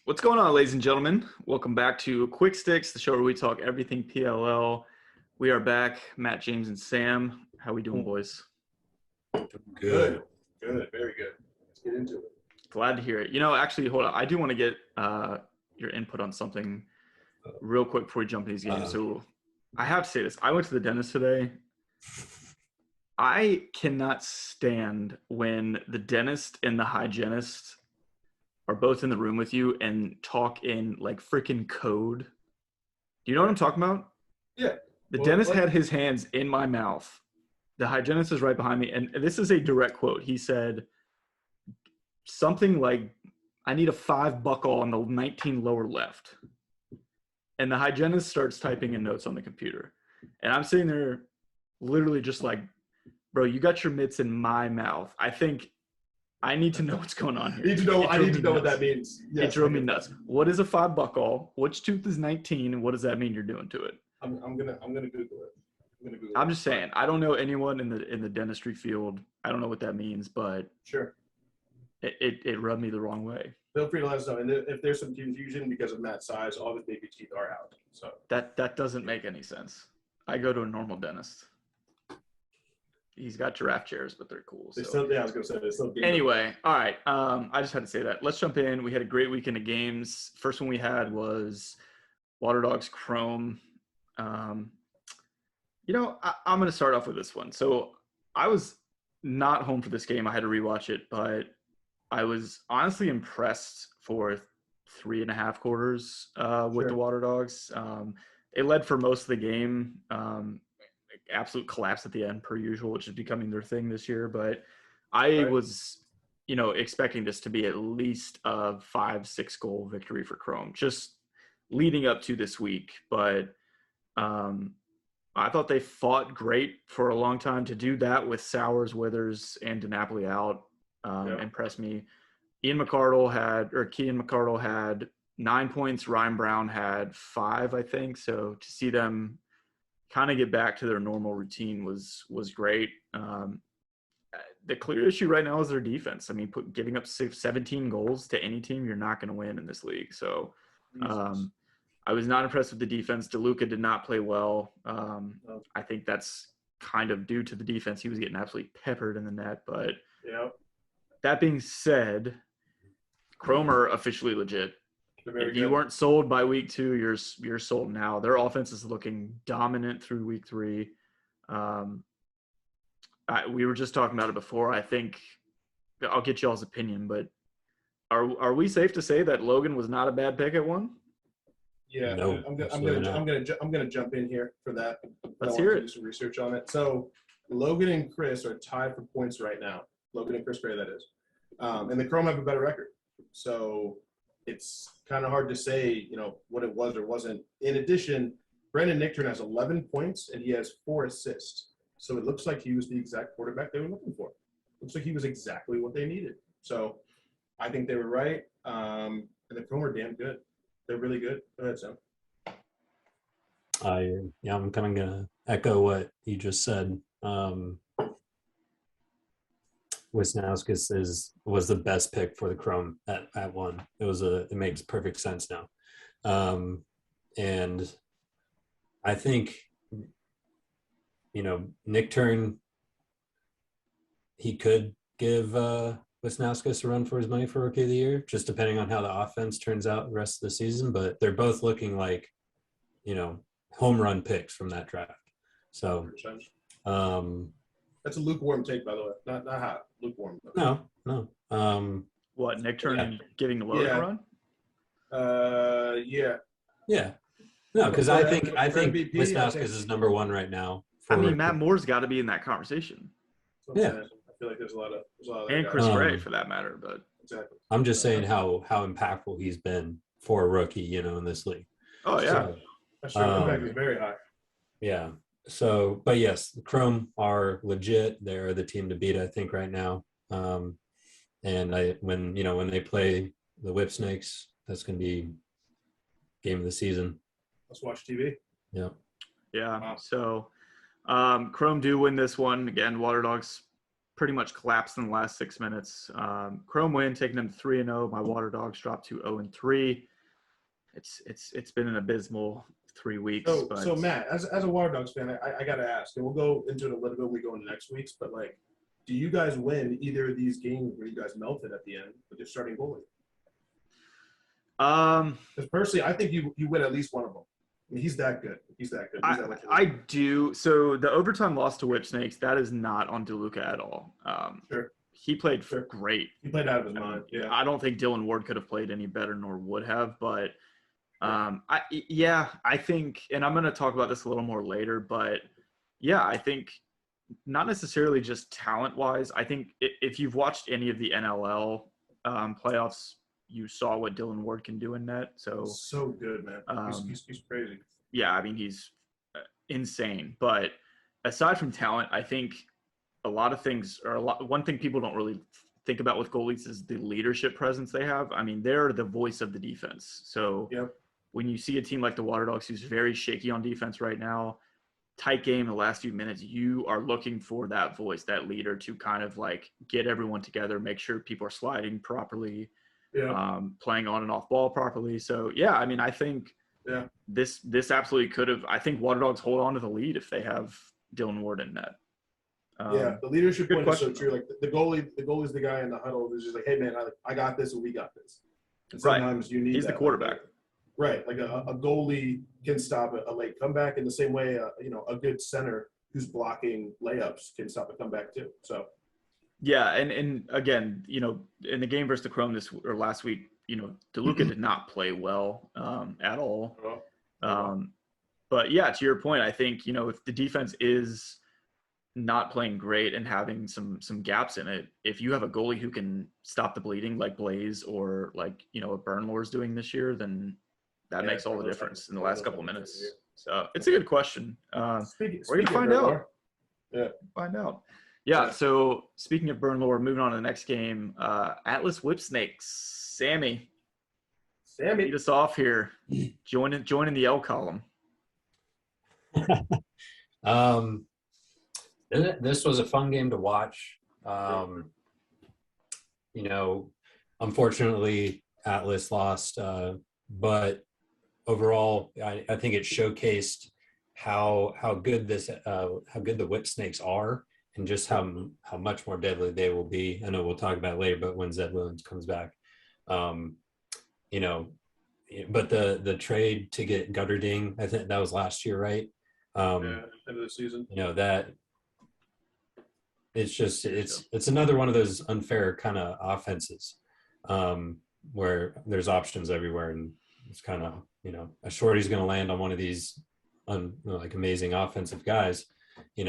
What's going on, ladies and gentlemen? Welcome back to Quick Sticks, the show where we talk everything PLL. We are back, Matt, James, and Sam. How we doing, boys? Good, very good. Let's get into it. Glad to hear it. Actually, hold on. I do want to get your input on something real quick before we jump into these games. So I have to say this. I went to the dentist today. I cannot stand when the dentist and the hygienist are both in the room with you and talk in like freaking code. Do you know what I'm talking about? Yeah. The dentist had his hands in my mouth. The hygienist is right behind me. And this is a direct quote. He said something like, I need a 5 buckle on the 19 lower left. And the hygienist starts typing in notes on the computer. And I'm sitting there literally just like, bro, you got your mitts in my mouth. I think I need to know what's going on here. I need to know what that means. Yes, it drove me nuts. What is a 5 buckle? Which tooth is 19? And what does that mean you're doing to it? I'm gonna Google it. I'm just saying. I don't know anyone in the dentistry field. I don't know what that means, but sure, it rubbed me the wrong way. Feel free to let us know. And if there's some confusion because of Matt's size, all his baby teeth are out. So that doesn't make any sense. I go to a normal dentist. He's got giraffe chairs, but they're cool. So. I was gonna say they still. Anyway, all right. I just had to say that. Let's jump in. We had a great weekend of games. First one we had was Water Dogs Chrome. I'm going to start off with this one. So I was not home for this game. I had to rewatch it, but I was honestly impressed for 3.5 quarters with the Water Dogs. It led for most of the game. Absolute collapse at the end per usual, which is becoming their thing this year. But I was, expecting this to be at least a 5-6 goal victory for Chrome, just leading up to this week. But I thought they fought great for a long time. To do that with Sowers, Withers, and DiNapoli out impressed me. Kean McArdle had 9 points. Ryan Brown had 5, I think. So to see them kind of get back to their normal routine was great. The clear issue right now is their defense. I mean, giving up 17 goals to any team, you're not going to win in this league. So I was not impressed with the defense. DeLuca did not play well. I think that's kind of due to the defense. He was getting absolutely peppered in the net. But that being said, Chrome are officially legit. If you weren't sold by week 2, you're sold now. Their offense is looking dominant through week 3. We were just talking about it before. I think I'll get y'all's opinion, but are we safe to say that Logan was not a bad pick at 1? Yeah, no, I'm gonna jump in here for that. Let's hear it. Do some research on it. So Logan and Chris are tied for points right now. Logan and Chris Gray, that is, and the Chrome have a better record. So it's kind of hard to say, what it was or wasn't. In addition, Brandon Nichtern has 11 points and he has 4 assists. So it looks like he was the exact quarterback they were looking for. Looks like he was exactly what they needed. So I think they were right. And the Chrome are damn good. They're really good. Go ahead, Sam. I'm kind of gonna echo what you just said. Wisnauskas was the best pick for the Chrome at 1. It makes perfect sense now. And I think, Nichtern, he could give Wisnauskas a run for his money for Rookie of the Year, just depending on how the offense turns out the rest of the season. But they're both looking like, home run picks from that draft. So, that's a lukewarm take, by the way. Not hot. Lukewarm. No. What, Nichtern giving Logan a run? Yeah. No, because I think Wisnauskas is number 1 right now. Matt Moore's got to be in that conversation. Yeah. I feel like there's a lot of and Chris Gray for that matter, but exactly. I'm just saying how impactful he's been for a rookie, in this league. Oh yeah. So, impact is very high. Yeah. So, but yes, the Chrome are legit. They're the team to beat, I think, right now. And when they play the Whip Snakes, that's going to be game of the season. Let's watch TV. Yeah. Yeah. Wow. So, Chrome do win this one again. Water Dogs pretty much collapsed in the last 6 minutes. Chrome win, taking them 3-0. My Water Dogs dropped to 0-3. It's been an abysmal 3 weeks. So Matt, as a Water Dogs fan, I got to ask, and we'll go into it a little bit when we go into next week's, but like, do you guys win either of these games where you guys melted at the end with your starting goalie? Because personally, I think you win at least one of them. I mean, he's that good. I do. So the overtime loss to Whip Snakes, that is not on DeLuca at all. Sure. He played great. He played out of his mind. Yeah. I don't think Dylan Ward could have played any better, nor would have. But I think, and I'm going to talk about this a little more later. But yeah, I think not necessarily just talent-wise. I think if you've watched any of the NLL playoffs, you saw what Dylan Ward can do in net. So good, man. He's crazy. Yeah, I mean, he's insane. But aside from talent, I think a lot of things are one thing people don't really think about with goalies is the leadership presence they have. I mean, they're the voice of the defense. So when you see a team like the Water Dogs who's very shaky on defense right now, tight game in the last few minutes, you are looking for that voice, that leader to kind of like get everyone together, make sure people are sliding properly, playing on and off ball properly. So yeah, I mean, I think this absolutely could have. I think Water Dogs hold on to the lead if they have Dylan Ward in net. The leadership point is so true. Like the goalie's the guy in the huddle who's just like, hey man, I got this and we got this. And sometimes you need he's that. The quarterback. Right, like a goalie can stop a late comeback in the same way a good center who's blocking layups can stop a comeback too. So yeah, and again, in the game versus the Chrome last week, DeLuca did not play well at all. But yeah, to your point, I think if the defense is not playing great and having some gaps in it, if you have a goalie who can stop the bleeding like Blaze or like a Burnlore's doing this year, then that makes all the difference in the last couple of minutes. So it's a good question. We're going to find out. Find out. Yeah, so speaking of Burnlore, moving on to the next game, Atlas Whip Snakes. Sammy, lead us off here. Joining the L column. This was a fun game to watch. Unfortunately, Atlas lost, but overall, I think it showcased how good the Whip Snakes are, and just how much more deadly they will be. I know we'll talk about it later, but when Zed Williams comes back, but the trade to get Gutterding, I think that was last year, right? End of the season. That it's just it's another one of those unfair kind of offenses where there's options everywhere, and it's kind of a shorty's going to land on one of these amazing offensive guys, and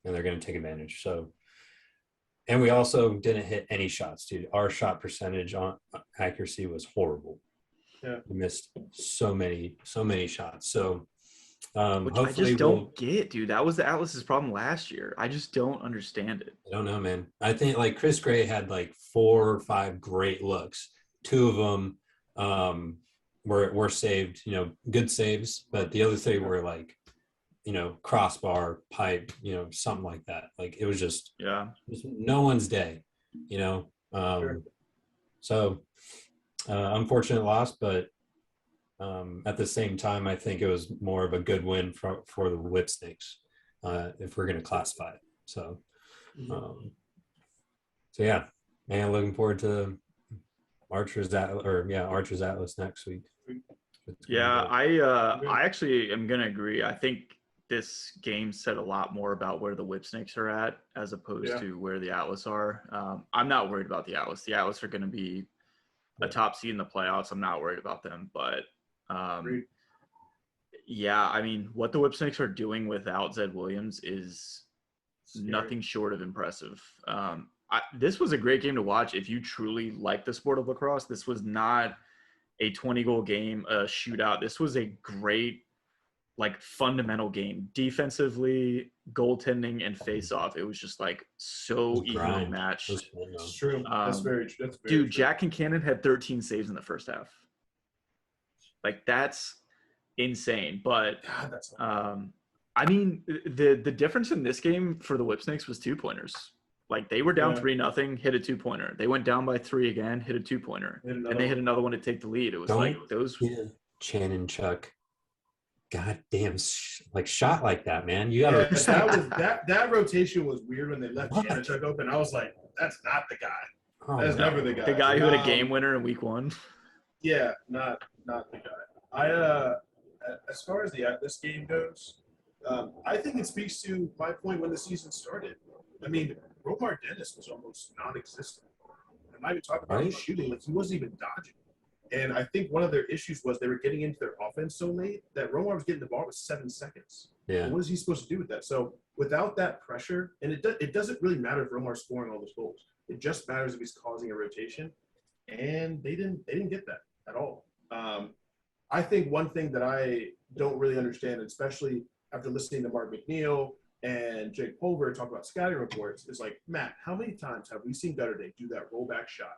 they're going to take advantage. So, and we also didn't hit any shots, dude. Our shot percentage on accuracy was horrible. Yeah, we missed so many shots. So which I just don't get, dude. That was the Atlas's problem last year. I just don't understand it. I don't know, man. I think like Chris Gray had like 4 or 5 great looks. 2 of them were saved, good saves, but the other 3 were like, crossbar, pipe, something like that. Like it was just no one's day, Sure. So unfortunate loss, but at the same time, I think it was more of a good win for the Whip Snakes, if we're going to classify it. So, yeah, man, looking forward to Archer's Atlas next week. Yeah, I actually am going to agree. I think this game said a lot more about where the Whip Snakes are at as opposed to where the Atlas are. I'm not worried about the Atlas. The Atlas are going to be a top seed in the playoffs. I'm not worried about them, but yeah, I mean, what the Whip Snakes are doing without Zed Williams is nothing short of impressive. This was a great game to watch if you truly like the sport of lacrosse. This was not a 20-goal game, a shootout. This was a great, fundamental game. Defensively, goaltending, and face-off. It was just, so evenly matched. It's true. That's very true. Dude, Jack Kincannon had 13 saves in the first half. That's insane. But God, that's I mean, the difference in this game for the Whipsnakes was 2-pointers. Like they were down Yeah. 3-0, hit a 2-pointer. They went down by 3 again, hit a 2-pointer, Hit another and they hit one. another one to take the lead. It was Don't like those. Yeah, Shannon Chuck. Goddamn, like shot like that, man. You gotta Yeah, respect. that rotation was weird when they left What? Janachuk open. I was like, that's not the guy. Oh, That's no. never the guy. The guy who had a game winner in week 1. Yeah, not the guy. As far as this game goes, I think it speaks to my point when the season started. I mean, Romar Dennis was almost non-existent. I'm not even talking about his shooting; like he wasn't even dodging. And I think one of their issues was they were getting into their offense so late that Romar was getting the ball with 7 seconds. Yeah. And what is he supposed to do with that? So without that pressure, and it doesn't really matter if Romar's scoring all those goals. It just matters if he's causing a rotation, and they didn't get that at all. I think one thing that I don't really understand, especially after listening to Mark McNeil and Jake Pulver talk about scouting reports, is like, Matt, how many times have we seen Gutterday do that rollback shot?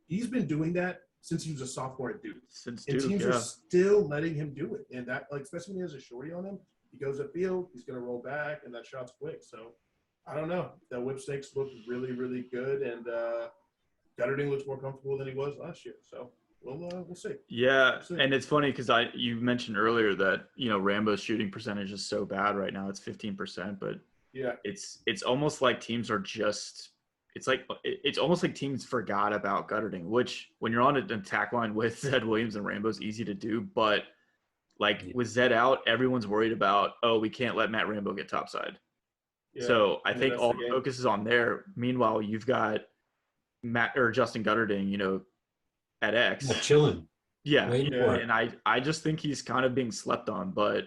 He's been doing that since he was a sophomore at Duke. Since And Duke, teams yeah. are still letting him do it. And that, like, especially when he has a shorty on him, he goes upfield, he's going to roll back, and that shot's quick. So, I don't know. The Whipsnakes look really, really good, and Gutterding looks more comfortable than he was last year. So, we'll see. Yeah, We'll see. and it's funny because you mentioned earlier that Rambo's shooting percentage is so bad right now. It's 15%, but Yeah. it's almost like teams are just. It's almost like teams forgot about Gutterding, which when you're on an attack line with Zed Williams and Rambo is easy to do, but with Zed out, everyone's worried about, we can't let Matt Rambo get topside. Yeah. So I And think that's all the the game. focus is on there. Meanwhile, you've got Matt or Justin Gutterding, at X. Yeah, chilling. Yeah, Waiting for it. and I just think he's kind of being slept on, but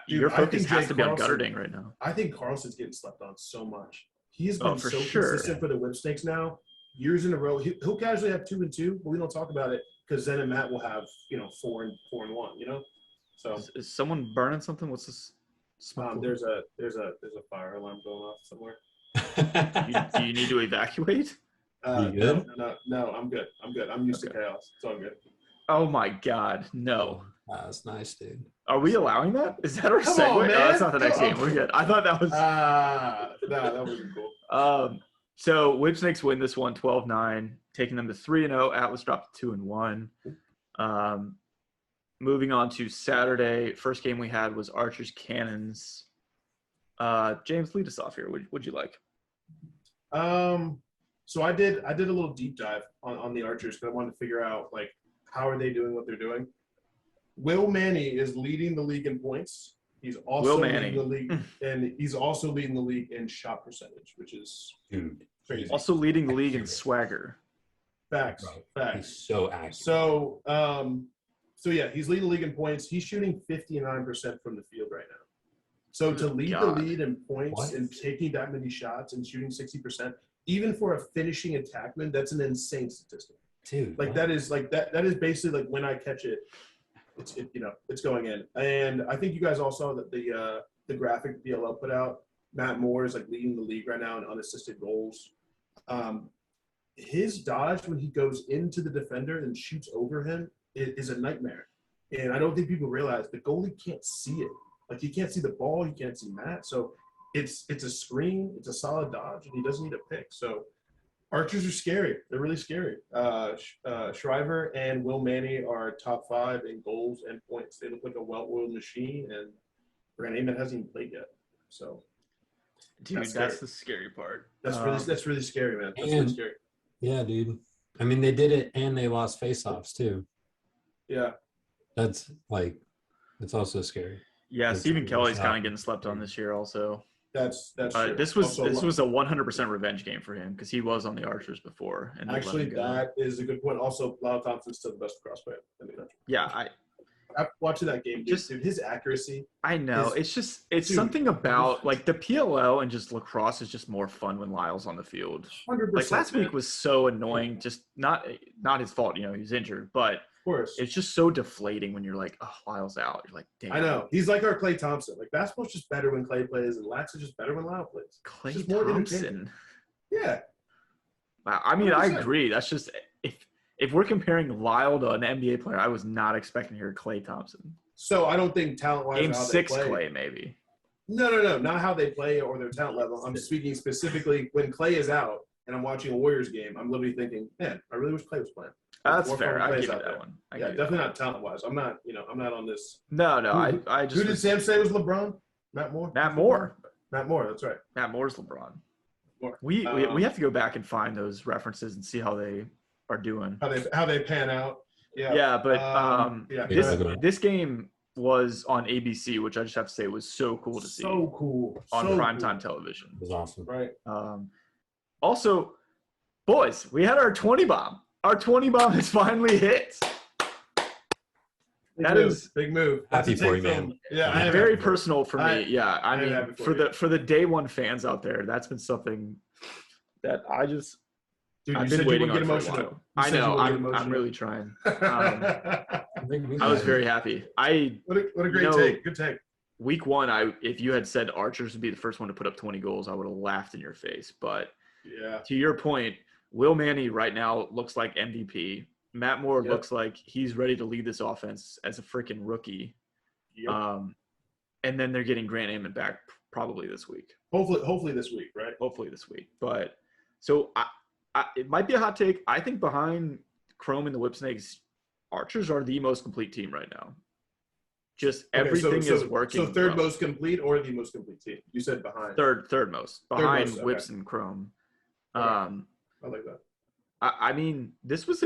Dude, your I focus think has Jay to be on Carlson- Gutterding right now. I think Carlson's getting slept on so much. He has Oh, been for so sure. consistent for the Whipsnakes now, years in a row. He'll casually have 2 and 2, but we don't talk about it because Zen and Matt will have 4 and 1. So Is someone burning something? What's this? Smoke there's a fire alarm going off somewhere. do you need to evacuate? You good? No, I'm good. I'm used to chaos. It's all good. Oh my God, no. That's nice, dude. Are we allowing that? Is that our Come segue? on, No, that's man. not the next Come game. on. We're good. I thought that was. Nah, that wasn't cool. So Whipsnakes win this one 12-9, taking them to 3-0. Atlas dropped to 2-1. Moving on to Saturday, first game we had was Archers Cannons. James, lead us off here. What'd you like? So I did a little deep dive on the Archers because I wanted to figure out how are they doing what they're doing. Will Manny is leading the league in points. He's also leading the league, and he's also leading the league in shot percentage, which is crazy. Also leading the league in swagger. Facts. He's so active. So yeah, he's leading the league in points. He's shooting 59% from the field right now. So to lead the lead in points and taking that many shots and shooting 60%, even for a finishing attackman, that's an insane statistic. Dude, that is that is basically when I catch it, it's going in. And I think you guys all saw that the graphic PLL put out. Matt Moore is leading the league right now in unassisted goals. His dodge when he goes into the defender and shoots over him is a nightmare. And I don't think people realize the goalie can't see it. He can't see the ball, he can't see Matt. So it's a screen, it's a solid dodge, and he doesn't need a pick. So Archers are scary. They're really scary. Shriver and Will Manny are top 5 in goals and points. They look like a well-oiled machine, and Grant Amon hasn't even played yet. So, dude, that's the scary part. That's really scary, man. That's really scary. Yeah, dude. I mean, they did it, and they lost faceoffs too. Yeah, that's also scary. Yeah, Stephen Kelly's kind of getting slept on this year, also. That's true. This was a 100% revenge game for him because he was on the Archers before. And actually, that is a good point. Also, Lyle Thompson's still the best crossplayer in the country. Yeah, After watching that game, dude, his accuracy. I know. It's something about the PLL and just lacrosse is just more fun when Lyle's on the field. 100%. Last week was so annoying. Just not his fault. He was injured, but of course, it's just so deflating when you're like, oh, Lyle's out. You're like, damn. I know. He's like our Klay Thompson. Basketball's just better when Klay plays, and Lax is just better when Lyle plays. Klay Thompson. Yeah. Wow. I mean, 100%. I agree. That's just if we're comparing Lyle to an NBA player, I was not expecting to hear Klay Thompson. So I don't think talent-wise Game or how they 6, play. Clay, maybe. No, not how they play or their talent level. I'm speaking specifically when Clay is out and I'm watching a Warriors game. I'm literally thinking, man, I really wish Clay was playing. That's More fair. fun when I Clay's give you out that there. one. Yeah, definitely not talent-wise. I'm not on this. No, I just Who did Sam say was LeBron? Matt Moore. Matt Moore. Matt Moore. That's right. Matt Moore's LeBron. Moore. We have to go back and find those references and see how they are doing. How they pan out. Yeah. Yeah, but Yeah. this game was on ABC, which I just have to say was so cool to see. So cool. On so primetime cool. television. It was awesome. Right. Also, boys, we had our 20 bomb. Our 20 bomb has finally hit. Big That move. is Big move. Happy That's a for take you, from- man. Yeah, I am very happy for you. personal for me. Yeah, I am mean, happy for for the day one fans out there, that's been something that I just Dude, I've you been said you waiting would on get for a emotional. while. You I said you know. would get I'm emotional. really trying. I I was very happy. What a great take. Good take. Week 1, if you had said Archers would be the first one to put up 20 goals, I would have laughed in your face. But Yeah. to your point, Will Manny right now looks like MVP. Matt Moore Yep. looks like he's ready to lead this offense as a freaking rookie. Yep. And then they're getting Grant Amon back probably this week. Hopefully this week, right? Hopefully this week. But so it might be a hot take. I think behind Chrome and the Whipsnakes, Archers are the most complete team right now. Just everything is working. So third well. most complete or the most complete team? You said behind. Third most. Behind most, Whips okay. and Chrome. Okay. I like that. I mean, this was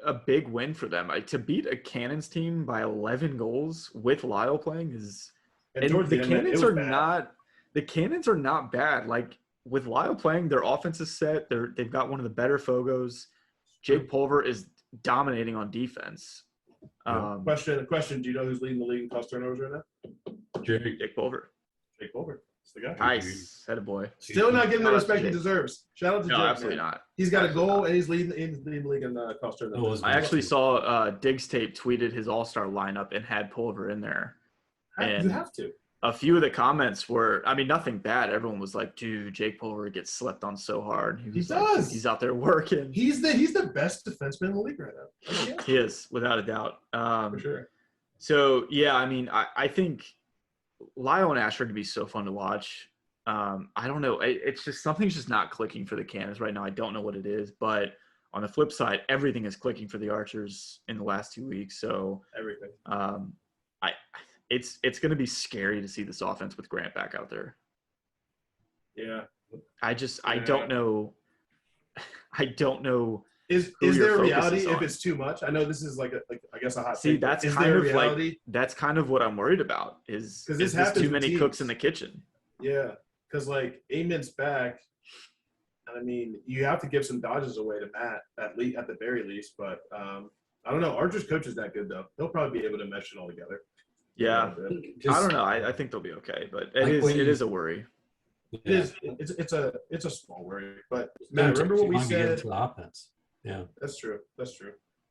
a big win for them. To beat a Cannons team by 11 goals with Lyle playing is And and towards the end, Cannons it was are bad. not the Cannons are not bad. Like with Lyle playing, their offense is set. They've got one of the better Fogos. Jake Pulver is dominating on defense. Question. Do you know who's leading the league in cost turnovers right now? Jake Pulver. Jake Pulver. That's the guy. Nice. Had a boy. Still not getting the Shout out to respect he Jake. deserves. Shout out to No, Jake. absolutely man. not. He's got a Absolutely goal not. and he's leading the league in cost turnovers. I actually saw Diggs Tape tweeted his All-Star lineup and had Pulver in there. You have to. A few of the comments were, I mean, nothing bad. Everyone was like, dude, Jake Pulver gets slept on so hard. He like, does. He's out there working. He's the best defenseman in the league right now. He is, without a doubt. For sure. So, yeah, I mean, I think Lyle and Ash are going to be so fun to watch. I don't know. It's just something's just not clicking for the Cannons right now. I don't know what it is. But on the flip side, everything is clicking for the Archers in the last 2 weeks. So Everything. It's going to be scary to see this offense with Grant back out there. Yeah. I don't know. I don't know. Is who your there a focus reality is if on. it's too much? I know this is like I guess a hot See, take, but that's is kind there a of reality? like that's kind of what I'm worried about. Is 'Cause this is this happens too with many cooks teams. in the kitchen? Yeah, because like Amon's back. I mean, you have to give some dodges away to Matt at the very least. But I don't know. Archer's coach is that good though. He'll probably be able to mesh it all together. Yeah, I don't know. I think they'll be okay, but it is a worry. It is. It's a small worry. But Matt, remember what we said? To the offense. Yeah, That's true.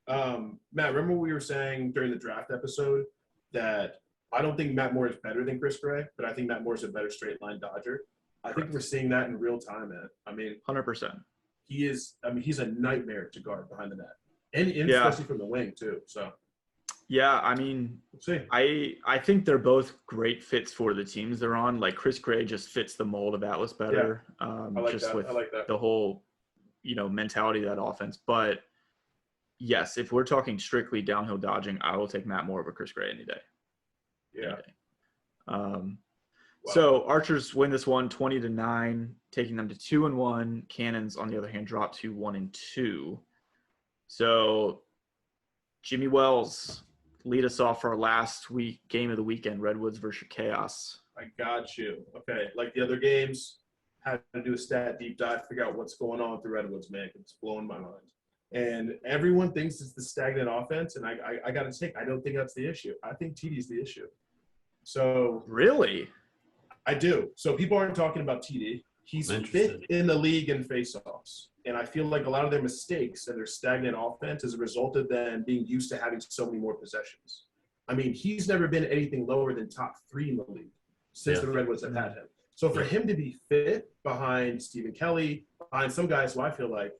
Matt, remember what we were saying during the draft episode that I don't think Matt Moore is better than Chris Gray, but I think Matt Moore is a better straight line dodger. I think we're seeing that in real time, man. I mean, 100%. he is. I mean, he's a nightmare to guard behind the net, and Yeah. especially from the wing too. So Yeah, I mean, we'll see. I think they're both great fits for the teams they're on. Like Chris Gray just fits the mold of Atlas better. I like just that. with I like that. the whole, mentality of that offense. But yes, if we're talking strictly downhill dodging, I will take Matt Moore over Chris Gray any day. Yeah. Wow. So Archers win this one 20-9, taking them to 2-1. Cannons, on the other hand, drop to 1-2. So Jimmy Wells, lead us off for our last week game of the weekend, Redwoods versus Chaos. I got you. Okay, like the other games, had to do a stat deep dive, figure out what's going on with the Redwoods, man. It's blowing my mind. And everyone thinks it's the stagnant offense, and I got to take. I don't think that's the issue. I think TD's the issue. So Really? I do. So people aren't talking about TD. He's fifth in the league in faceoffs, and I feel like a lot of their mistakes and their stagnant offense is a result of them being used to having so many more possessions. I mean, he's never been anything lower than top 3 in the league since the Redwoods have had him. So for him to be fit behind Stephen Kelly, behind some guys who I feel like,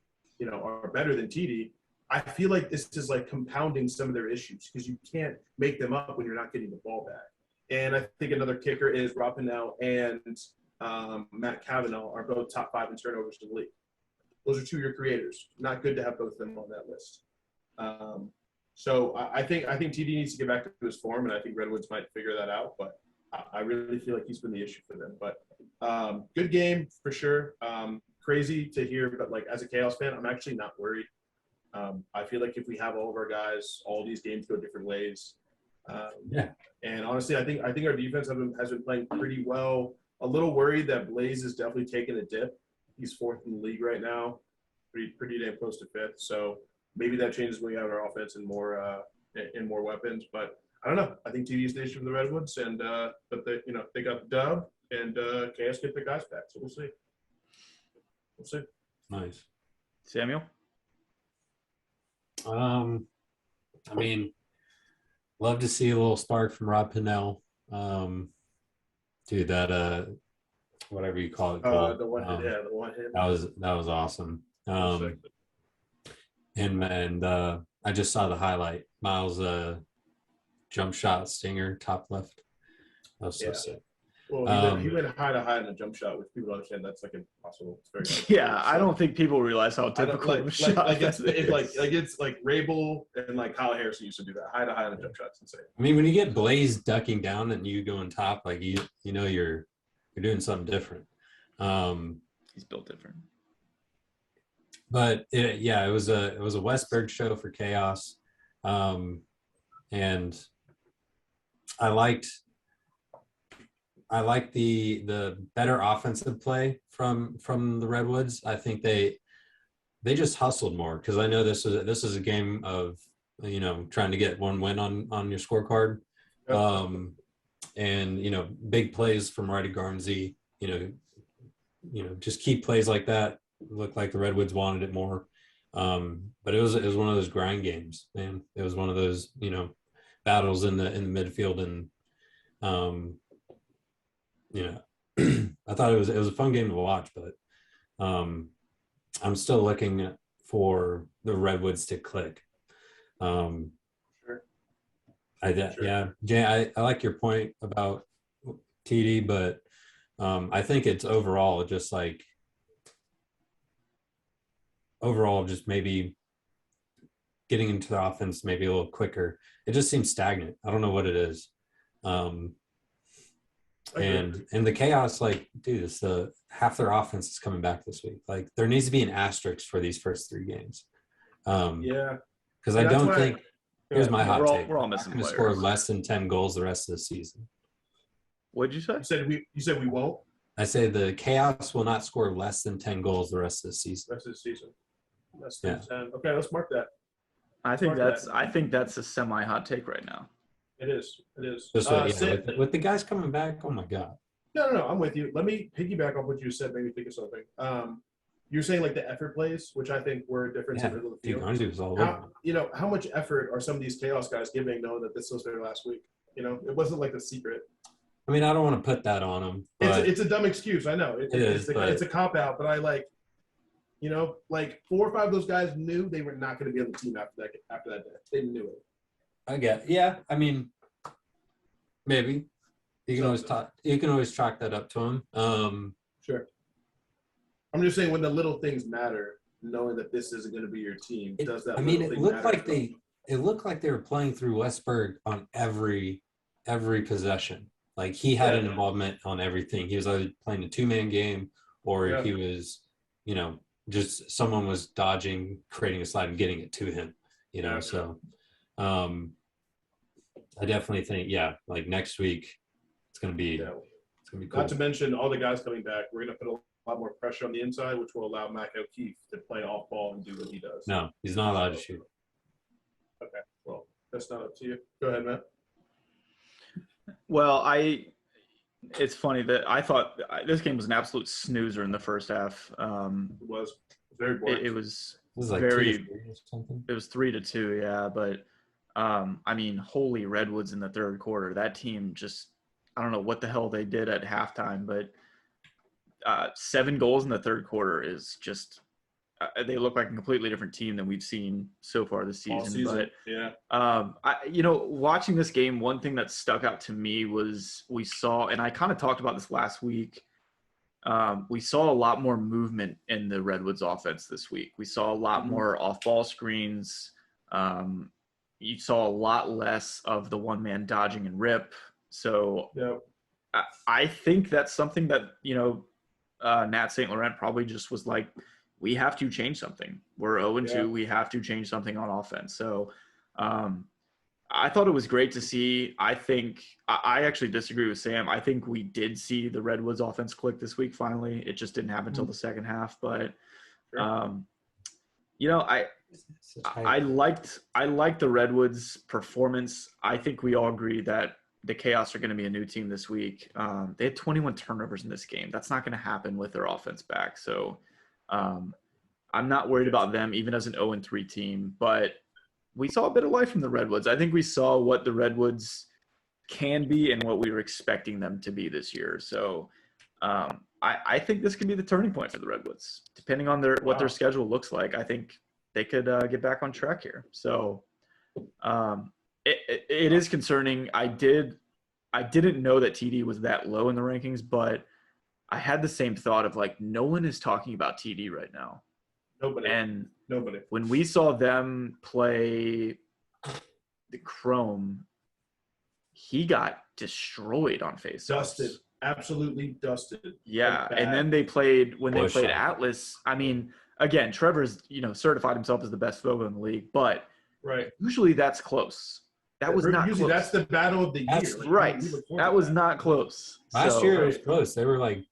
are better than TD, I feel like this is like compounding some of their issues because you can't make them up when you're not getting the ball back. And I think another kicker is Rob Pennell and Matt Cavanaugh are both top 5 in turnovers in the league. Those are 2 of your creators. Not good to have both of them on that list. So I think TD needs to get back to his form, and I think Redwoods might figure that out. But I really feel like he's been the issue for them. But good game for sure. Crazy to hear, but like as a Chaos fan, I'm actually not worried. I feel like if we have all of our guys, all these games go different ways. Yeah. And honestly, I think our defense has been playing pretty well. A little worried that Blaze is definitely taking a dip. He's 4th in the league right now, pretty damn close to 5th. So maybe that changes when we have our offense and more weapons. But I don't know. I think TD is the issue for the Redwoods, and but they got the dub, and Chaos get their guys back. So we'll see. We'll see. Nice. Samuel? I mean, love to see a little spark from Rob Pennell. Dude, that whatever you call it, goal, the one hit. that was awesome. And I just saw the highlight. Miles jump shot stinger top left. That was so sick. Well, he went high to high in a jump shot, which people don't understand that's like impossible. It's very hard. Yeah, I don't think people realize how difficult of a shot it's like Rabel and like Kyle Harrison used to do that high to high in a jump shot. It's insane. I mean, when you get Blaze ducking down and you go on top, like you know you're doing something different. He's built different. But it was a Westberg show for Chaos, and I liked the better offensive play from the Redwoods. I think they just hustled more because I know this is a game of trying to get one win on your scorecard, and big plays from Righty Garnsey. Just keep plays like that. Looked like the Redwoods wanted it more, but it was one of those grind games, man. It was one of those battles in the midfield, and I thought it was a fun game to watch, but I'm still looking for the Redwoods to click. Sure. Yeah, Jay, I like your point about TD, but I think it's overall just maybe getting into the offense maybe a little quicker. It just seems stagnant. I don't know what it is. And the Chaos, like, dude, it's half their offense is coming back this week. Like, there needs to be an asterisk for these first 3 games. Because I don't think. Here's my hot take. We're all missing going to players. score less than 10 goals the rest of the season. What'd you say? You said we won't. I say the Chaos will not score less than 10 goals the rest of the season. Less than 10. Okay, let's mark that. I think that's a semi-hot take right now. It is. Just with the guys coming back, oh my God. No, I'm with you. Let me piggyback off what you said, made me think of something. You're saying like the effort plays, which I think were a difference in the middle of the field. Was all over. How much effort are some of these Chaos guys giving knowing that this was their last week? It wasn't like the secret. I mean, I don't want to put that on them. It's a dumb excuse. I know. It's a cop-out, but I like 4 or 5 of those guys knew they were not going to be on the team after that day. They knew it. I get. Yeah, I mean, maybe. You can always chalk that up to them. Sure. I'm just saying when the little things matter, knowing that this isn't going to be your team, does that? I mean, it looked like they were playing through Westberg on every possession. Like he had an involvement on everything. He was either playing a 2-man game or he was, just someone was dodging, creating a slide and getting it to him, So I definitely think, like next week it's going to be cool. Not to mention all the guys coming back. We're going to put a lot more pressure on the inside, which will allow Mac O'Keefe to play off ball and do what he does. No, he's not allowed to shoot. Okay, well, that's not up to you. Go ahead, Matt. Well, it's funny that I thought this game was an absolute snoozer in the first half. It was very boring. It was like very. 2-3 or something. It was 3-2, yeah. But I mean, holy Redwoods in the third quarter. That team just, I don't know what the hell they did at halftime, but 7 goals in the third quarter is just they look like a completely different team than we've seen so far this All season. season. But Yeah. watching this game, one thing that stuck out to me was we saw, and I kind of talked about this last week. We saw a lot more movement in the Redwoods offense this week. We saw a lot more off-ball screens. You saw a lot less of the one-man dodging and rip. So I think that's something that, Nat St. Laurent probably just was like, we have to change something. We're 0-2. We have to change something on offense. So I thought it was great to see. I think I actually disagree with Sam. I think we did see the Redwoods offense click this week finally. It just didn't happen until the second half. But, I liked the Redwoods performance. I think we all agree that the Chaos are going to be a new team this week. They had 21 turnovers in this game. That's not going to happen with their offense back. So I'm not worried about them even as an 0-3 team. But we saw a bit of life from the Redwoods. I think we saw what the Redwoods can be and what we were expecting them to be this year. So I think this could be the turning point for the Redwoods. Depending on what their schedule looks like, I think they could get back on track here. So it is concerning. I didn't know that TD was that low in the rankings, but I had the same thought of like, no one is talking about TD right now. Nobody. When we saw them play the Chrome, he got destroyed on face. Dusted. Absolutely dusted. Yeah. And then they played Atlas. I mean, again, Trevor's, certified himself as the best Fogo in the league, but usually that's close. That was not close. That's the battle of the year. Right. That was not close. Last year it was close. They were like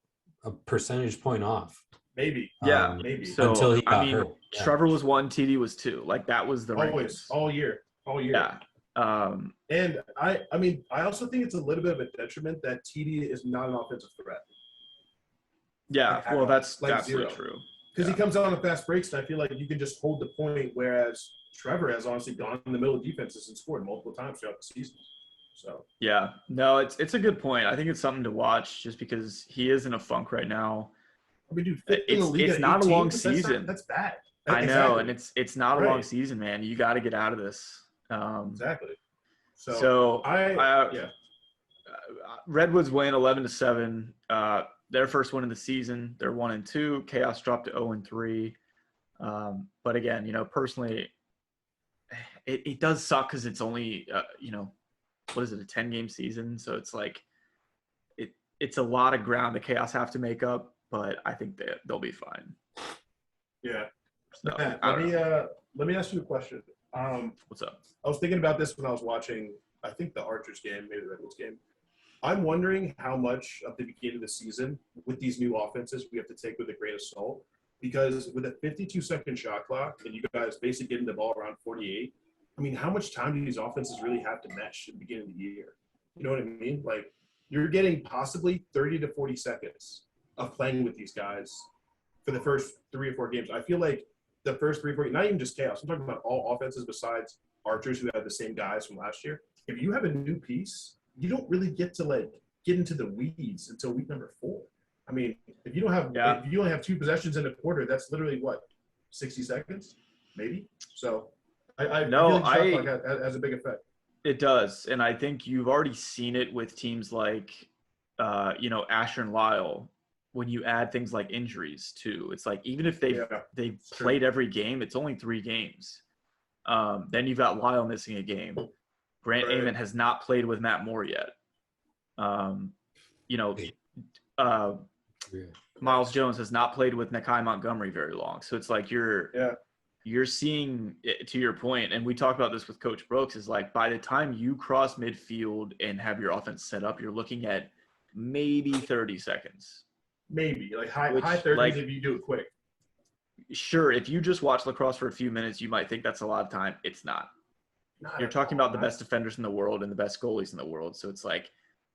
a percentage point off. Maybe. Yeah. Maybe. So, until he got hurt. Yeah. Trevor was 1, TD was 2. Like that was the always, rankings. all year. Yeah. And I also think it's a little bit of a detriment that TD is not an offensive threat. Yeah. Well, that's absolutely zero. True. Because he comes out on fast breaks, and I feel like you can just hold the point, whereas Trevor has honestly gone in the middle of defenses and scored multiple times throughout the season. So yeah, no, it's a good point. I think it's something to watch just because he is in a funk right now. I mean, dude, it's not 18, a long season. That's bad. I know, and it's not a long season, man. You got to get out of this. Exactly. So Redwoods win 11-7. Their first win of the season. They're 1-2. Chaos dropped to 0-3. But again, personally, it does suck because it's only what is it, a 10-game season? So it's like it's a lot of ground the Chaos have to make up, but I think they'll be fine. Yeah. So, Matt, let me ask you a question. What's up? I was thinking about this when I was watching, I think the Archers game, maybe the Redwoods game. I'm wondering how much of the beginning of the season with these new offenses we have to take with a grain of salt, because with a 52-second shot clock and you guys basically getting the ball around 48, I mean, how much time do these offenses really have to mesh at the beginning of the year? You know what I mean? Like, you're getting possibly 30 to 40 seconds of playing with these guys for the first 3 or 4 games. I feel like the first 3 or 4, not even just Chaos, I'm talking about all offenses besides Archers who have the same guys from last year. If you have a new piece, you don't really get to get into the weeds until week number 4. I mean, if you only have 2 possessions in a quarter, that's literally what, 60 seconds, maybe. So I feel like shot clock has a big effect. It does, and I think you've already seen it with teams like, Asher and Lyle. When you add things like injuries too, it's like even if they've played every game, it's only 3 games. Then you've got Lyle missing a game. Grant Amon has not played with Matt Moore yet. Miles Jones has not played with Nakai Montgomery very long. So it's like you're seeing, to your point, and we talked about this with Coach Brooks, is like by the time you cross midfield and have your offense set up, you're looking at maybe 30 seconds. Maybe high 30s if you do it quick. Sure, if you just watch lacrosse for a few minutes, you might think that's a lot of time. It's not. You're talking about the best defenders in the world and the best goalies in the world. So it's like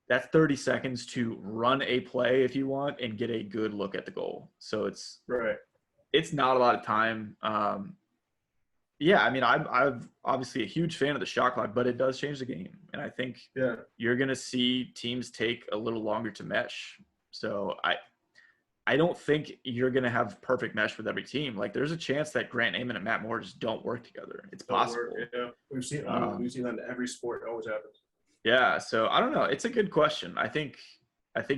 that's 30 seconds to run a play if you want and get a good look at the goal. So it's not a lot of time. Yeah, I mean, I'm obviously a huge fan of the shot clock, but it does change the game. And I think you're going to see teams take a little longer to mesh. So I don't think you're going to have perfect mesh with every team. Like, there's a chance that Grant Amon and Matt Moore just don't work together. It's Don't possible. work. Yeah, we've seen. I mean, we've seen that in every sport. It always happens. Yeah, so I don't know. It's a good question. I think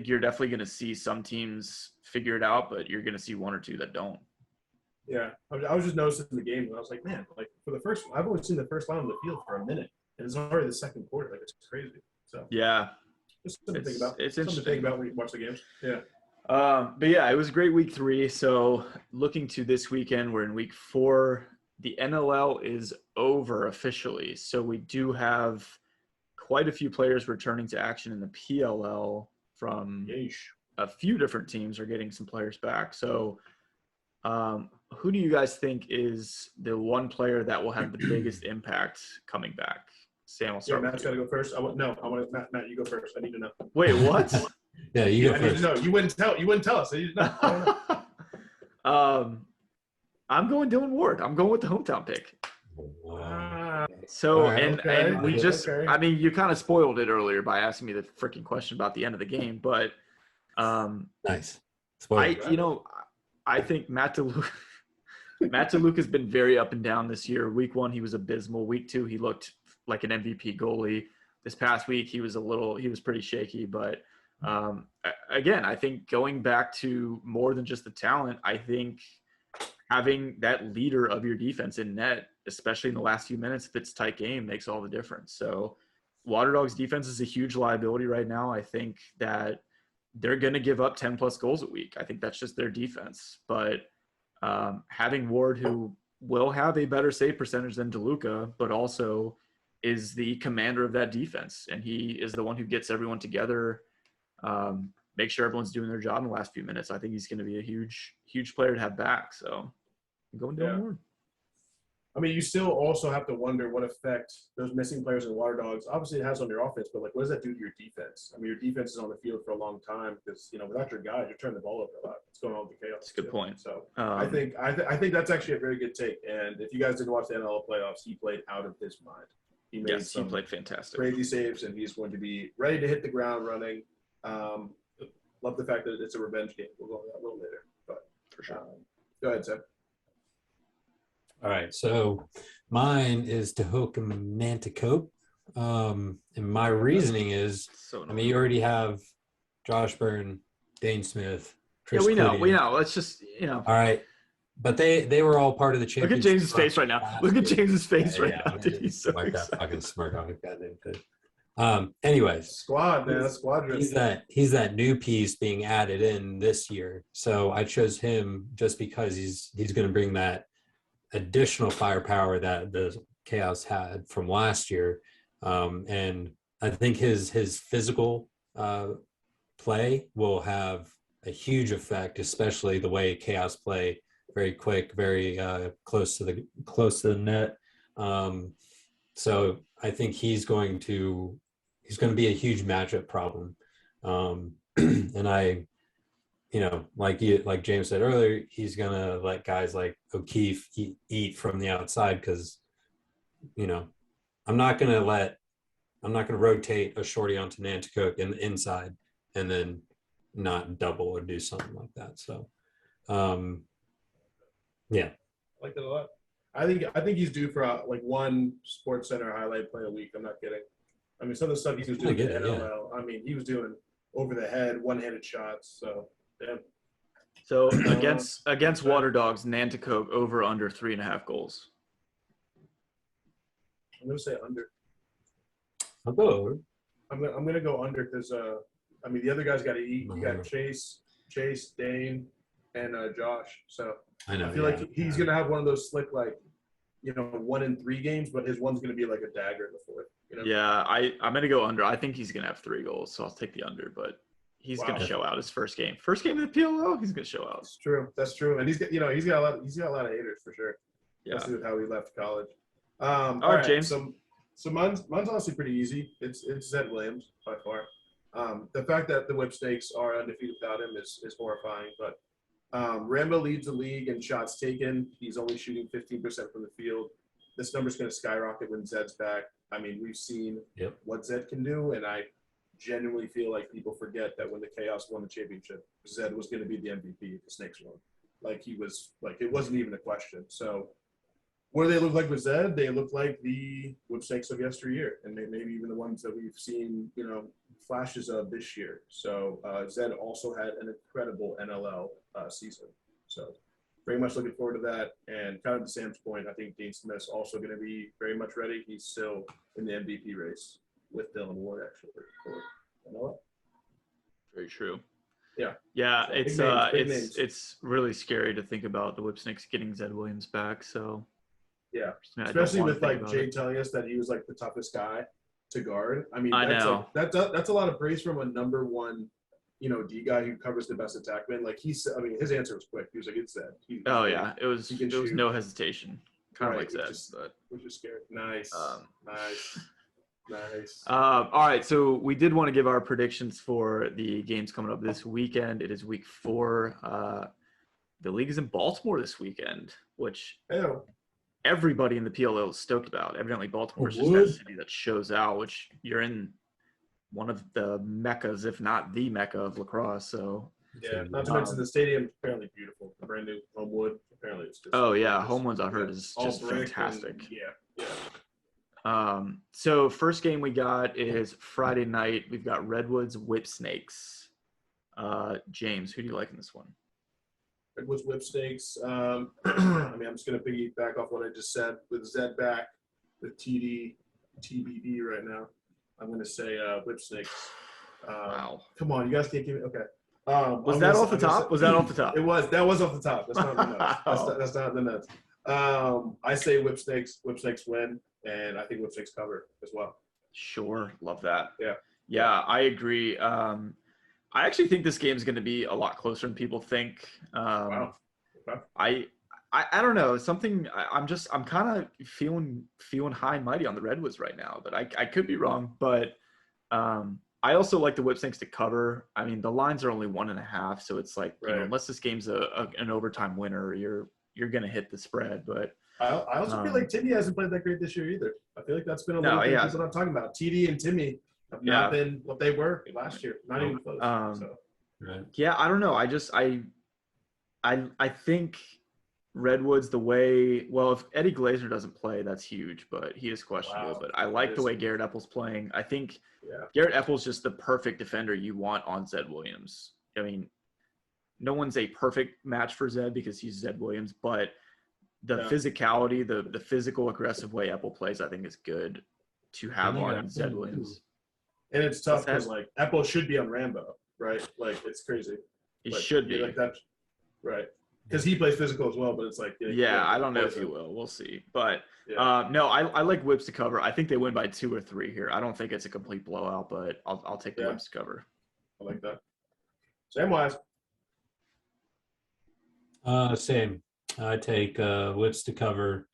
you're definitely going to see some teams figure it out, but you're going to see one or two that don't. Yeah, I was just noticing the game, and I was like, man, like for the first, I've only seen the first line on the field for a minute, and it's already the second quarter. Like, it's crazy. So Yeah, just something to think about. It's something to interesting. think about when you watch the games. Yeah. But yeah, it was a great week 3. So looking to this weekend, we're in week 4. The NLL is over officially. So we do have quite a few players returning to action in the PLL from Yeesh. a few different teams are getting some players back. So who do you guys think is the one player that will have the biggest impact coming back? Sam, I'll Yeah, start Matt's with got you. to go first. I want Matt, you go first. I need to know. Wait, what? Yeah, you go I need to first. know. You wouldn't tell us. I need to know. I don't know. I'm going Dylan Ward. I'm going with the hometown pick. Wow. So, All right, and we just, okay. I mean, you kind of spoiled it earlier by asking me the freaking question about the end of the game, but Nice. Spoiler. I think Matt DeLuca has been very up and down this year. Week 1, he was abysmal. Week 2, he looked like an MVP goalie. This past week, he was pretty shaky, but again, I think going back to more than just the talent, I think having that leader of your defense in net, especially in the last few minutes, if it's a tight game, makes all the difference. So Water Dogs defense is a huge liability right now. I think that they're going to give up 10 plus goals a week. I think that's just their defense. But having Ward, who will have a better save percentage than DeLuca, but also is the commander of that defense. And he is the one who gets everyone together, make sure everyone's doing their job in the last few minutes. I think he's going to be a huge, huge player to have back. So I'm going Dylan Ward. I mean, you still also have to wonder what effect those missing players in Water Dogs obviously it has on your offense, but like, what does that do to your defense? I mean, your defense is on the field for a long time because without your guys, you're turning the ball over a lot. It's going on with the chaos. That's a good point. So I think that's actually a very good take. And if you guys didn't watch the NLL playoffs, he played out of his mind. He played fantastic, crazy saves, and he's going to be ready to hit the ground running. Love the fact that it's a revenge game. We'll go on that a little later, but for sure. Go ahead, Sam. All right, so mine is Tehoka Nanticoke. And my reasoning is, you already have Josh Byrne, Dane Smith, Chris we know. Let's just, All right, but they were all part of the championship. Look at James's face right now. Look at James's face right now. Dude, he's so like that fucking smirk on his goddamn face. Anyways, squad, man, squadron. He's that new piece being added in this year. So I chose him just because he's going to bring that additional firepower that the Chaos had from last year. And I think his physical play will have a huge effect, especially the way Chaos play, very quick, very close to the net. So I think he's going to be a huge matchup problem. And I, like James said earlier, he's going to let guys like O'Keefe eat from the outside because, I'm not going to rotate a shorty onto Nanticoke in the inside and then not double or do something like that. So, yeah. I like that a lot. I think he's due for like one Sports Center highlight play a week. I'm not kidding. I mean, some of the stuff he was doing in NLL. Yeah. I mean, he was doing over the head, one-handed shots. So, damn. So against Water Dogs, Nanticoke over under 3.5 goals. I'm gonna say under. I'll go over. I'm gonna go under because the other guys got to eat. You got Chase, Dane, and Josh. So I feel like he's gonna have one of those slick 1 in 3 games, but his one's gonna be like a dagger in the fourth. Yeah, I'm gonna go under. I think he's gonna have 3 goals, so I'll take the under. But he's gonna show out his first game. First game of the PLL, he's gonna show out. That's true, and he's got a lot of haters for sure. Yeah, especially with how he left college. All right, James. So mine's honestly pretty easy. It's Zed Williams by far. The fact that the Whipsnakes are undefeated without him is horrifying. But Rambo leads the league in shots taken. He's only shooting 15% from the field. This number's going to skyrocket when Zed's back. I mean, we've seen what Zed can do, and genuinely feel like people forget that when the Chaos won the championship, Zed was going to be the MVP. The Snakes won. Like he was, like it wasn't even a question. So, what do they look like with Zed? They look like the Whip Snakes of yesteryear, and maybe even the ones that we've seen, flashes of this year. So Zed also had an incredible NLL season. So very much looking forward to that. And kind of to Sam's point, I think Dean Smith's also going to be very much ready. He's still in the MVP race with Dylan Ward, actually. For NLL. Very true. Yeah. Yeah, So big names. it's really scary to think about the Whip Snakes getting Zed Williams back. So yeah, I don't especially wanna with think like about Jay it. telling us that he was like the toughest guy to guard. I mean, I that's know. like that's a lot of praise from a number one, D guy who covers the best attackman. Like his answer was quick. He was like, "It's Zed." Oh yeah, it was he can there was shoot. no hesitation. Kind of Right, like Zed, which is scary. Nice. Nice. All right, so we did want to give our predictions for the games coming up this weekend. It is week 4. The league is in Baltimore this weekend, which Ew. everybody in the PLL is stoked about. Evidently, Baltimore is just Would. that city that shows out, which you're in one of the meccas, if not the mecca of lacrosse. So Yeah, not to mention the stadium is apparently beautiful. The brand new Homewood. Apparently, it's just. oh yeah, just, home ones I've heard is all just brick fantastic. And, yeah. So first game we got is Friday night. We've got Redwoods Whip Snakes. James, who do you like in this one? Redwoods Whip Snakes. I'm just going to piggyback off what I just said with Zed back, with TBD right now. I'm going to say Whip Snakes. Wow. Come on, you guys can't give me. Okay. Was that off the top? Was that off the top? It was. That was off the top. That's not the notes. Wow. That's not the notes. I say Whip Snakes. Whip Snakes win, and I think Whip Snakes cover as well. Sure, love that. Yeah, I agree. I actually think this game is going to be a lot closer than people think. Wow. Okay. I don't know, something. I'm kind of feeling high and mighty on the Redwoods right now, but I could be wrong. But I also like the Whip Snakes to cover. I mean, the lines are only 1.5, so it's like unless this game's an overtime winner, you're going to hit the spread. But I also feel like Timmy hasn't played that great this year either. I feel like that's been a little thing people not talking about. TD and Timmy have not been what they were last year. Not even close. Right. Yeah, I don't know. I think Redwoods the way, well, if Eddie Glazer doesn't play, that's huge, but he is questionable. Wow. But I like the way Garrett Epple's playing. I think Garrett Epple's just the perfect defender you want on Zed Williams. I mean, no one's a perfect match for Zed because he's Zed Williams, but the physicality, the physical, aggressive way Epple plays, I think is good to have on Zed Williams. And it's tough because like Epple should be on Rambo, right? Like it's crazy. He should be like that, right? Because he plays physical as well, but it's like I don't know if he will. We'll see. But no, I like Whips to cover. I think they win by 2 or 3 here. I don't think it's a complete blowout, but I'll take the Whips to cover. I like that. Samwise. Same. I take Whips to cover.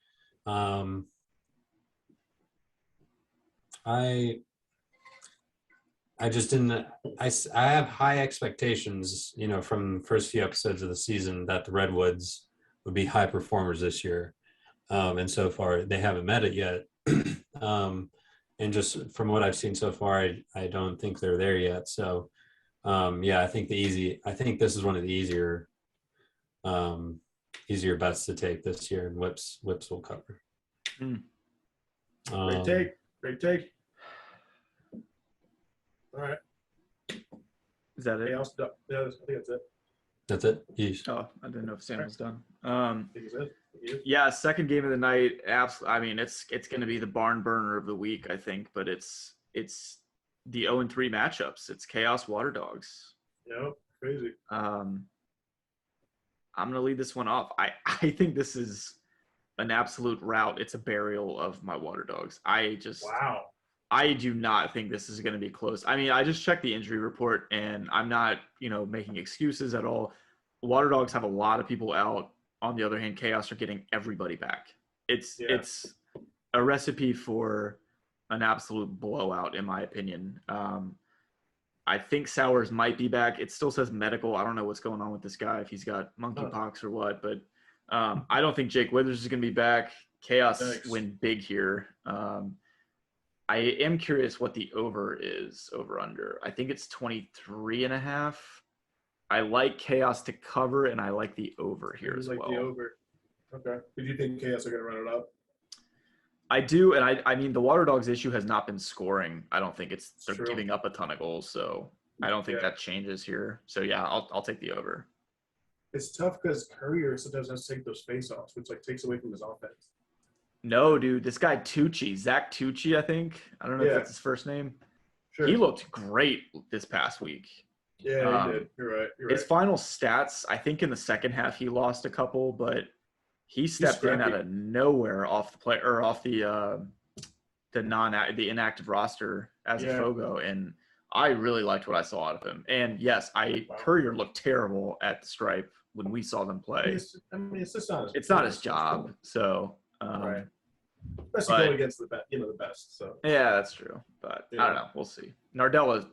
I just didn't. I have high expectations, from the first few episodes of the season that the Redwoods would be high performers this year, and so far they haven't met it yet. And just from what I've seen so far, I don't think they're there yet. So, I think this is one of the easier bets to take this year, and Whips will cover. Great take. All right. Is that it? Yeah, I think that's it. That's it. Yeesh. Oh, I didn't know if Sam was done. I think it's it. Yeah, second game of the night. Absolutely. I mean, it's going to be the barn burner of the week, I think. But it's the 0-3 matchups. It's Chaos Water Dogs. Yep, crazy. I'm going to lead this one off. I think this is an absolute rout. It's a burial of my Water Dogs. Wow. I do not think this is going to be close. I mean, I just checked the injury report, and I'm not, making excuses at all. Water Dogs have a lot of people out. On the other hand, Chaos are getting everybody back. It's a recipe for an absolute blowout, in my opinion. I think Sowers might be back. It still says medical. I don't know what's going on with this guy, if he's got monkeypox or what. But I don't think Jake Withers is going to be back. Chaos win big here. I am curious what the over is over under. I think it's 23.5. I like Chaos to cover, and I like the over here as like well. the over. Okay. Did you think Chaos are going to run it up? I do, and I mean the Water Dogs issue has not been scoring. I don't think they're True. giving up a ton of goals, so I don't think that changes here. So yeah, I'll take the over. It's tough because Courier sometimes has to take those face-offs, which like takes away from his offense. No, dude, this guy Tucci, Zach Tucci, I think. I don't know if that's his first name. Sure. He looked great this past week. Yeah, he did. You're right. His final stats, I think in the second half he lost a couple, but he stepped in out of nowhere off the play or off the inactive roster as a Fogo, and I really liked what I saw out of him. And yes, Courier looked terrible at the stripe when we saw them play. It's just not. It's not his job, so. Right. Especially going against the best. So. Yeah, that's true. But I don't know. We'll see. Nardella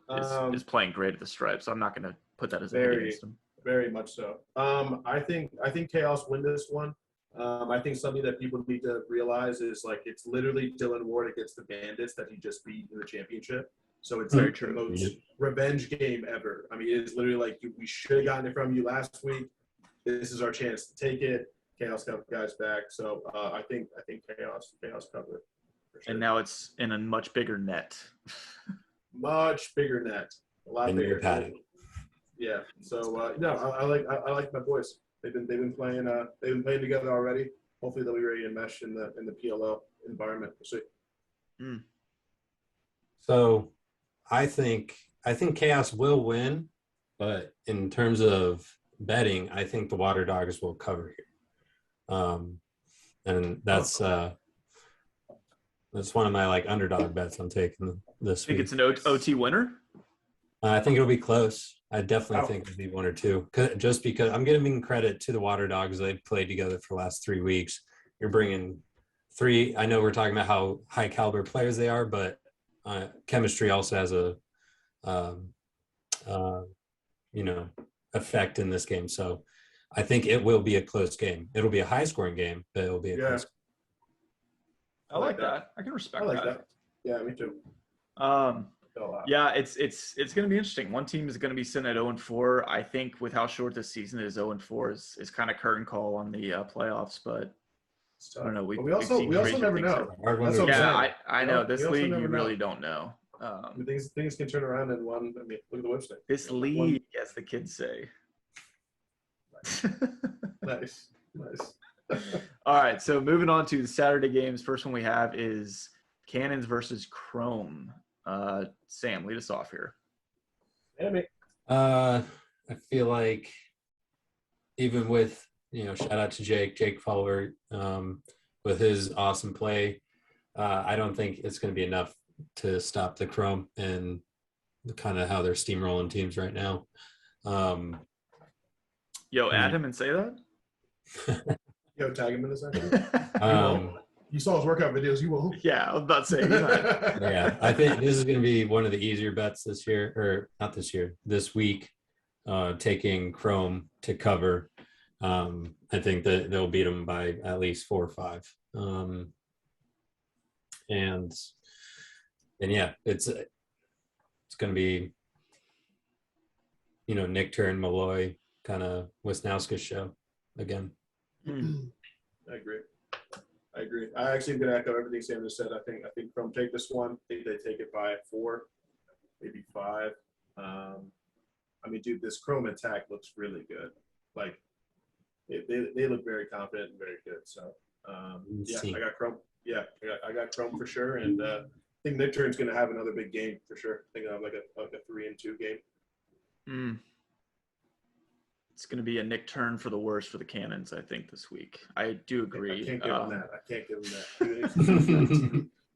is playing great at the stripe, so I'm not going to put that as a hit against him. Very much so. I think Chaos win this one. I think something that people need to realize is like it's literally Dylan Ward against the Bandits that he just beat in the championship. So it's like the most revenge game ever. I mean, it is literally like we should have gotten it from you last week. This is our chance to take it. Chaos got guys back. So I think Chaos cover. Sure. And now it's in a much bigger net. Much bigger net. A lot bigger. Yeah. So no, I like my boys. They've been playing together already. Hopefully they'll be ready to mesh in the PLL environment. We'll see. So I think Chaos will win, but in terms of betting, I think the Water Dogs will cover here. And that's one of my like underdog bets I'm taking this week. Think it's an OT winner? I think it'll be close. I definitely think it'll be 1 or 2. Just because I'm giving credit to the Water Dogs. They've played together for the last 3 weeks. You're bringing 3. I know we're talking about how high caliber players they are, but chemistry also has a effect in this game. So I think it will be a close game. It'll be a high scoring game, but it'll be a close game. I like that. I can respect that. Yeah, me too. Yeah, it's going to be interesting. One team is going to be sitting at 0-4. I think with how short this season is, 0-4 is kind of curtain call on the playoffs. But I don't know. We also never know. Yeah, I know this league. You really don't know. Things can turn around in one. I mean, look at the website. This league, as the kids say. Nice. All right, so moving on to the Saturday games. First one we have is Cannons versus Chrome. Sam, lead us off here. I feel like even with shout out to Jake Fowler with his awesome play. I don't think it's going to be enough to stop the Chrome and kind of how they're steamrolling teams right now. Add him and say that. Tag him in this section. You saw his workout videos. You will. Yeah, I was about to say. Yeah, I think this is going to be one of the easier bets this year, or not this year, this week. Taking Chrome to cover. I think that they'll beat them by at least 4 or 5. And yeah, it's going to be Nick Turn, Malloy, kind of Wisnowska show again. I agree. I actually am going to echo everything Sam just said. I think Chrome take this one. I think they take it by 4, maybe 5. I mean, dude, this Chrome attack looks really good. Like, they look very confident and very good. So, I got Chrome. Yeah, I got Chrome for sure. And I think Nick Turn's going to have another big game for sure. I think I'll have like a 3-2 game. It's going to be a Nick Turn for the worst for the Cannons, I think, this week. I do agree. I can't give him that.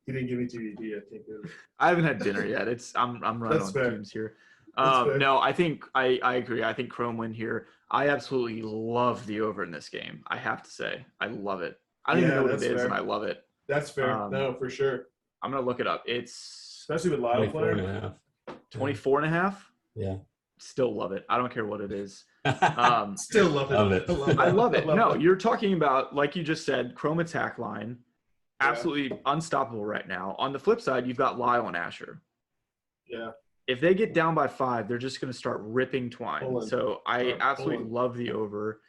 He didn't give me TVD. I can't give him that. I haven't had dinner yet. I'm running on teams here. No, I think I agree. I think Chrome win here. I absolutely love the over in this game. I have to say, I love it. I don't even know what it is, and I love it. That's fair. No, for sure. I'm gonna look it up. It's especially with live player. 24.5. Yeah. Still love it. I don't care what it is. Still love it. I love it. No, you're talking about, like you just said, Chrome attack line. absolutely unstoppable right now. On the flip side, you've got Lyle and Asher. Yeah. If they get down by 5, they're just going to start ripping twine. Pulling. So I Start absolutely pulling. love the over.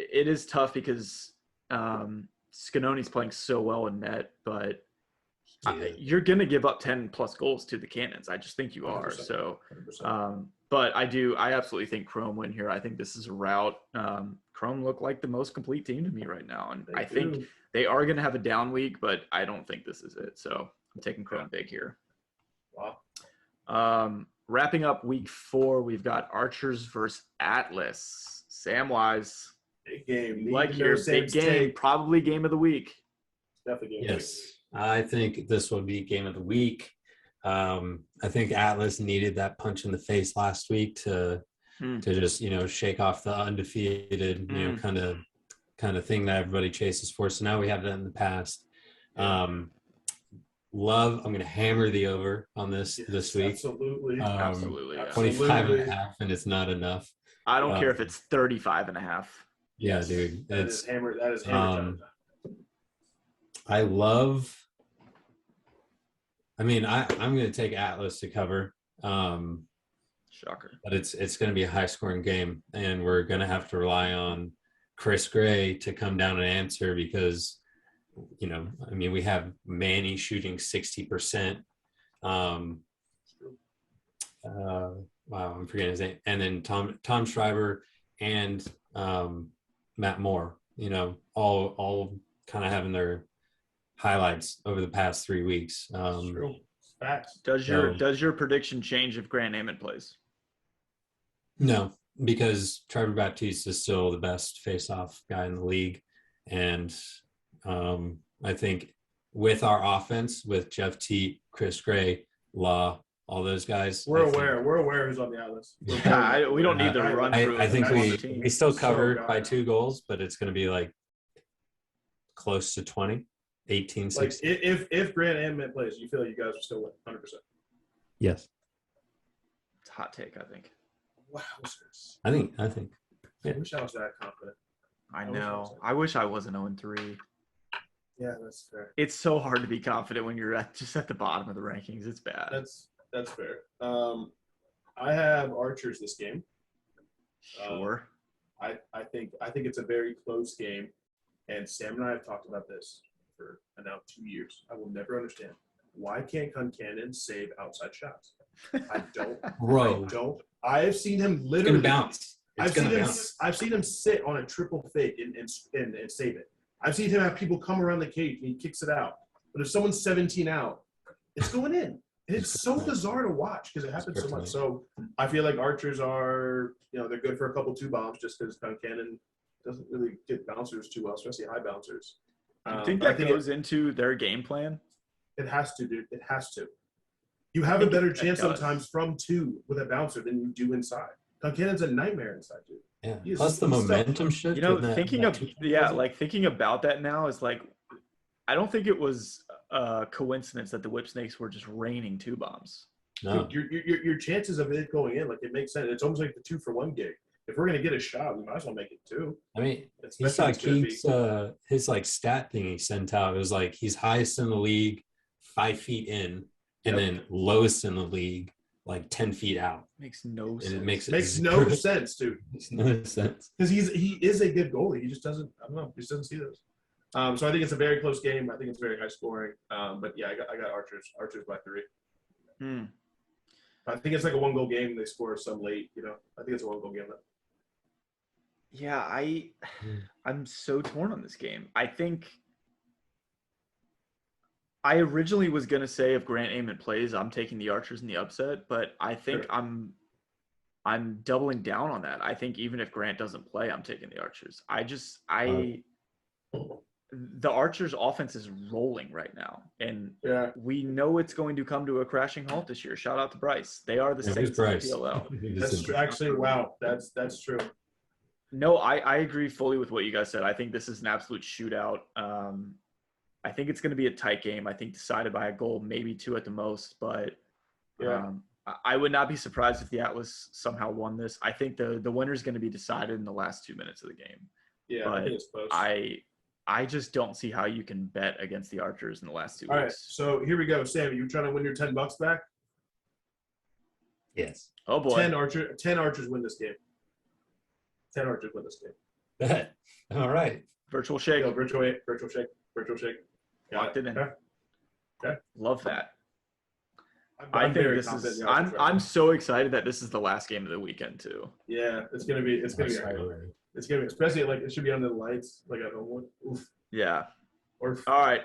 It is tough because Scanoni's playing so well in net, but you're going to give up 10 plus goals to the Cannons. I just think you are. 100%. So, 100%. but I absolutely think Chrome win here. I think this is a rout. Chrome look like the most complete team to me right now. And I think they are going to have a down week, but I don't think this is it. So I'm taking Chrome big here. Wow. Wrapping up week 4, we've got Archers versus Atlas. Samwise. Big game. Like your big game, probably game of the week. Definitely game yes, of the week. I think this will be game of the week. I think Atlas needed that punch in the face last week to just shake off the undefeated kind of thing that everybody chases for. So now we have that in the past. I'm going to hammer the over on this week. Absolutely. Absolutely. 25 and a half, and it's not enough. I don't care if it's 35 and a half. Yeah, dude. That is hammer time. I'm going to take Atlas to cover. Shocker. But it's going to be a high scoring game, and we're going to have to rely on Chris Gray to come down and answer because, we have Manny shooting 60%. Wow, I'm forgetting his name. And then Tom Schreiber and Matt Moore, all kind of having their highlights over the past 3 weeks. True. Facts. Does your prediction change if Grant Amon plays? No, because Trevor Baptiste is still the best face-off guy in the league. And I think with our offense, with Jeff Teat, Chris Gray, Law, all those guys. We're aware who's on the Atlas. We don't need to run through. I think we still covered by 2 goals, but it's going to be like close to 20, 18, 16. Like if Grant Amon plays, you feel like you guys are still winning 100%. Yes. It's a hot take, I think. Wow. I think. Yeah. I wish I was that confident. I know. I wish I wasn't 0-3. Yeah, that's fair. It's so hard to be confident when you're just at the bottom of the rankings. It's bad. That's fair. I have Archers this game. Sure. I think it's a very close game, and Sam and I have talked about this for now 2 years. I will never understand why can't Concannon save outside shots. I don't. Bro. I don't. I have seen him literally bounce. I've seen him sit on a triple fake and save it. I've seen him have people come around the cage and he kicks it out. But if someone's 17 out, it's going in. And it's so bizarre to watch because it happens so much. So I feel like Archers are, they're good for a couple 2 bombs just because Concannon doesn't really get bouncers too well, especially high bouncers. You think that goes into their game plan? It has to, dude. It has to. You have a better chance sometimes from 2 with a bouncer than you do inside. Concannon's a nightmare inside, dude. Yeah. Plus the momentum shift. Thinking about that now is like, I don't think it was a coincidence that the Whip Snakes were just raining 2 bombs. No. Dude, your chances of it going in, like it makes sense. It's almost like the 2-for-1 gig. If we're gonna get a shot, we might as well make it 2. I mean, he's like his like stat thing he sent out. It was like he's highest in the league, 5 feet in, and then lowest in the league, like 10 feet out. Makes no sense. And it makes no sense, dude. Makes no sense. Because he is a good goalie. He just doesn't. I don't know. He just doesn't see those. So I think it's a very close game. I think it's very high scoring. But yeah, I got Archers. Archers by 3. I think it's like a 1-goal game. They score some late. I think it's a 1-goal game. Yeah, I'm so torn on this game. I think I originally was gonna say if Grant Amon plays, I'm taking the Archers in the upset, but I think I'm doubling down on that. I think even if Grant doesn't play, I'm taking the Archers. The Archers' offense is rolling right now, and we know it's going to come to a crashing halt this year. Shout out to Bryce. They are the Saints of the PLL. That's actually wow. That's true. No, I agree fully with what you guys said. I think this is an absolute shootout. I think it's going to be a tight game. I think decided by a goal, maybe 2 at the most. But I would not be surprised if the Atlas somehow won this. I think the winner is going to be decided in the last 2 minutes of the game. Yeah, I think it's close. I just don't see how you can bet against the Archers in the last 2 weeks. All right, so here we go. Sam, you trying to win your $10 back? Yes. Oh boy. 10 Archers win this game. 10 Archers win this game. Bet. All right. Virtual shake. Go, virtual shake. Locked it in. Okay. Love that. I'm I think very this confident is. in the Archers right I'm now. so excited that this is the last game of the weekend too. Yeah, it's gonna be a hangover. It's gonna be, especially like it should be under the lights, like at home. Oof. Yeah. Or All right.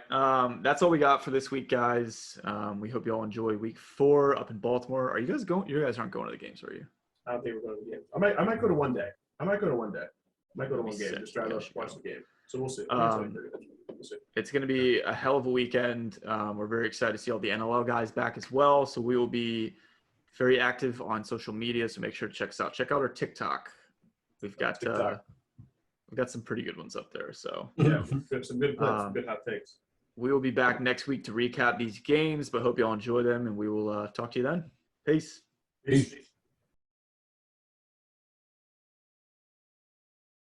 That's all we got for this week, guys. We hope you all enjoy week 4 up in Baltimore. Are you guys going? You guys aren't going to the games, are you? I don't think we're going to the game. I might go to one day. I might go to one game. Sick. Just drive Yeah, up, should watch go. the game. So we'll see. We'll see. It's going to be a hell of a weekend. We're very excited to see all the NLL guys back as well. So we will be very active on social media. So make sure to check us out. Check out our TikTok. We've got some pretty good ones up there. So Yeah, some good clips, some good hot takes. we will be back next week to recap these games. But hope you all enjoy them, and we will talk to you then. Peace. Peace.